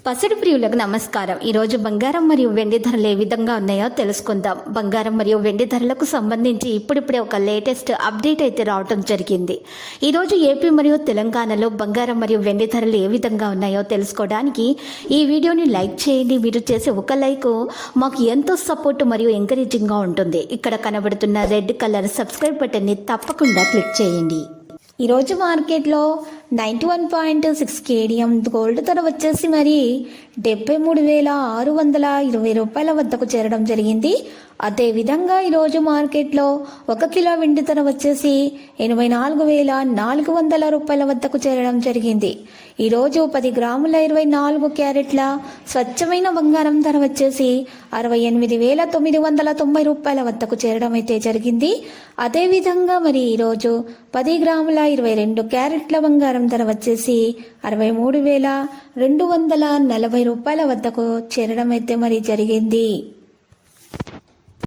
పసిడి ప్రియులకు నమస్కారం. ఈరోజు బంగారం మరియు వెండి ధరలు ఏ విధంగా ఉన్నాయో తెలుసుకుందాం. బంగారం మరియు వెండి ధరలకు సంబంధించి ఇప్పుడిప్పుడే ఒక లేటెస్ట్ అప్డేట్ అయితే రావడం జరిగింది. ఈరోజు ఏపీ మరియు తెలంగాణలో బంగారం మరియు వెండి ధరలు ఏ విధంగా ఉన్నాయో తెలుసుకోవడానికి ఈ వీడియోని లైక్ చేయండి. మీరు చేసే ఒక లైక్ మాకు ఎంతో సపోర్ట్ మరియు ఎంకరేజింగ్గా ఉంటుంది. ఇక్కడ కనబడుతున్న రెడ్ కలర్ సబ్స్క్రైబ్ బటన్ని తప్పకుండా క్లిక్ చేయండి. ఈరోజు మార్కెట్లో 91.6 కేడియం గోల్డ్ ధర వచ్చేసి మరి 73,620 రూపాయల వద్దకు చేరడం జరిగింది. అదేవిధంగా ఈరోజు మార్కెట్లో 1 కిలో వెండి ధర వచ్చేసి 84,400 రూపాయల వద్దకు చేరడం జరిగింది. ఈరోజు 10 గ్రాముల 24 క్యారెట్ల స్వచ్ఛమైన బంగారం ధర వచ్చేసి 68,990 రూపాయల వద్దకు చేరడం అయితే జరిగింది. అదేవిధంగా మరి ఈరోజు 10 గ్రాముల 22 క్యారెట్ల బంగారం ధర వచ్చేసి 63,240 రూపాయల వద్దకు చేరడం అయితే మరి జరిగింది.